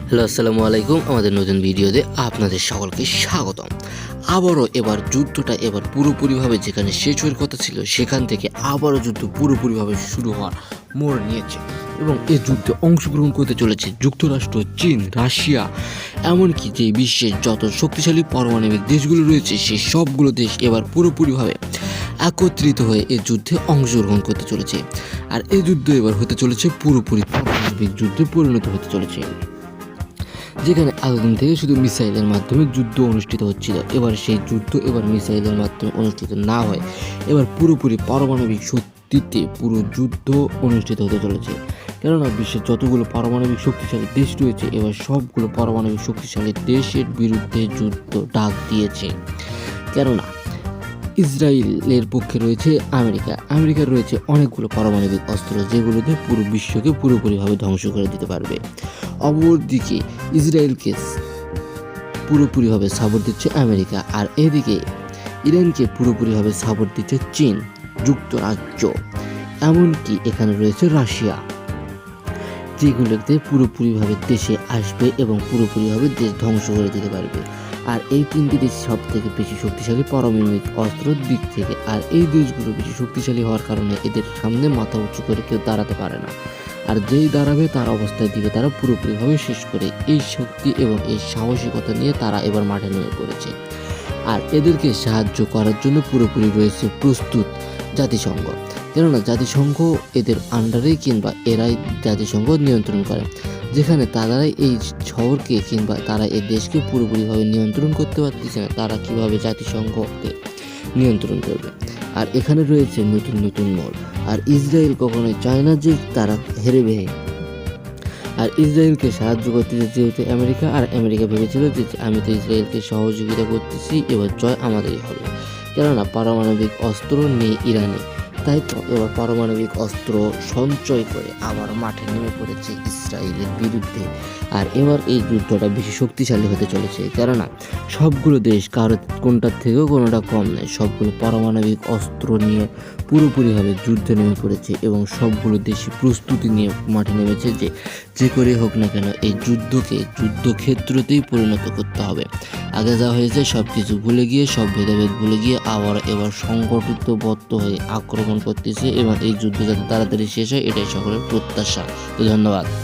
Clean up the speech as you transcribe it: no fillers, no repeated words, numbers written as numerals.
Hello, আসসালামু আলাইকুম। আমাদের নতুন ভিডিওতে আপনাদের সকলকে স্বাগতম। আবারও এবার যুদ্ধটা পুরোপুরিভাবে যেখানে শেষ হওয়ার কথা ছিল সেখান থেকে আবারও যুদ্ধ পুরোপুরিভাবে শুরু হওয়ার মোড় নিয়েছে এবং এই যুদ্ধে অংশগ্রহণ করতে চলেছে যুক্তরাষ্ট্র, চীন, রাশিয়া, এমনকি যে বিশ্বের যত শক্তিশালী পারমাণবিক দেশগুলো রয়েছে সেই সবগুলো দেশ এবার পুরোপুরিভাবে একত্রিত হয়ে এই যুদ্ধে অংশগ্রহণ করতে চলেছে। আর এই যুদ্ধ এবার হতে চলেছে পুরোপুরি পারমাণবিক যুদ্ধে পরিণত হতে চলেছে, যেখানে এতদিন থেকে শুধু মিসাইলের মাধ্যমে যুদ্ধ অনুষ্ঠিত হচ্ছিল। এবার সেই যুদ্ধ মিসাইলের মাধ্যমে অনুষ্ঠিত না হয়, এবার পুরোপুরি পারমাণবিক শক্তিতে পুরো যুদ্ধ অনুষ্ঠিত হতে চলেছে। কেননা বিশ্বের যতগুলো পারমাণবিক শক্তিশালী দেশ রয়েছে এবার সবগুলো পারমাণবিক শক্তিশালী দেশের বিরুদ্ধে যুদ্ধ ডাক দিয়েছে। কেননা ইসরায়েলের পক্ষে রয়েছে আমেরিকার রয়েছে অনেকগুলো পারমাণবিক অস্ত্র যেগুলোতে পুরো বিশ্বকে পুরোপুরিভাবে ধ্বংস করে দিতে পারবে। অপরদিকে ইসরায়েলকে পুরোপুরিভাবে সাপোর্ট দিচ্ছে আমেরিকা, আর এদিকে ইরানকে পুরোপুরিভাবে সাপোর্ট দিচ্ছে চীন, যুক্তরাজ্য, এমনকি এখানে রয়েছে রাশিয়া, যেগুলোতে পুরোপুরিভাবে দেশে আসবে এবং পুরোপুরিভাবে দেশ ধ্বংস করে দিতে পারবে। আর এই তিনটি দেশ সব থেকে বেশি শক্তিশালী পারমাণবিক অস্ত্রের দিক থেকে, আর এই দেশগুলো বেশি শক্তিশালী হওয়ার কারণে এদের সামনে মাথা উঁচু করে কেউ দাঁড়াতে পারে না। আর যেই দাঁড়াবে তার অবস্থায় দিকে তারা পুরোপুরিভাবে শেষ করে। এই শক্তি এবং এই সাহসিকতা নিয়ে তারা এবার মাঠে নেমে পড়েছে। আর এদেরকে সাহায্য করার জন্য পুরোপুরি রয়েছে প্রস্তুত জাতিসংঘ। কেননা জাতিসংঘ এদের আন্ডারেই কিংবা এরাই জাতিসংঘ নিয়ন্ত্রণ করে, যেখানে তারাই এই শহরকে কিংবা তারা এই দেশকে পুরোপুরিভাবে নিয়ন্ত্রণ করতে পারতেছে না, তারা কিভাবে জাতিসংঘকে নিয়ন্ত্রণ করবে। আর এখানে রয়েছে নতুন নতুন মোড়। আর ইসরায়েল কখনোই চায় না যে তারা হেরে বেহে। আর ইসরায়েলকে সাহায্য করতেছে যেহেতু আমেরিকা, আর আমেরিকা ভেবেছিল যে আমি তো ইসরায়েলকে সহযোগিতা করতেছি, এবার জয় আমাদেরই হবে। কেননা পারমাণবিক অস্ত্র নেই ইরানে, তাই তো এবার পারমাণবিক অস্ত্র সঞ্চয় করে আবার মাঠে নেমে পড়েছে ইসরায়েলের বিরুদ্ধে। আর এবার এই যুদ্ধটা বেশি শক্তিশালী হতে চলেছে, কেননা সবগুলো দেশ কারো কোনটার থেকেও কোনোটা কম নয়, সবগুলো পারমাণবিক অস্ত্র নিয়ে পুরোপুরিভাবে যুদ্ধে নেমে পড়েছে এবং সবগুলো দেশই প্রস্তুতি নিয়ে মাঠে নেমেছে যে করে হোক না কেন এই যুদ্ধকে যুদ্ধক্ষেত্রতেই পরিণত করতে হবে। আগে যা হয়েছে সব কিছু ভুলে গিয়ে, সব ভেদাভেদ ভুলে গিয়ে এবার সংগঠিতবদ্ধ হয়ে আক্রমণ করতেছে এবং এই যুদ্ধ যাতে তাড়াতাড়ি শেষ হয় এটাই সকলের প্রত্যাশা। তো ধন্যবাদ।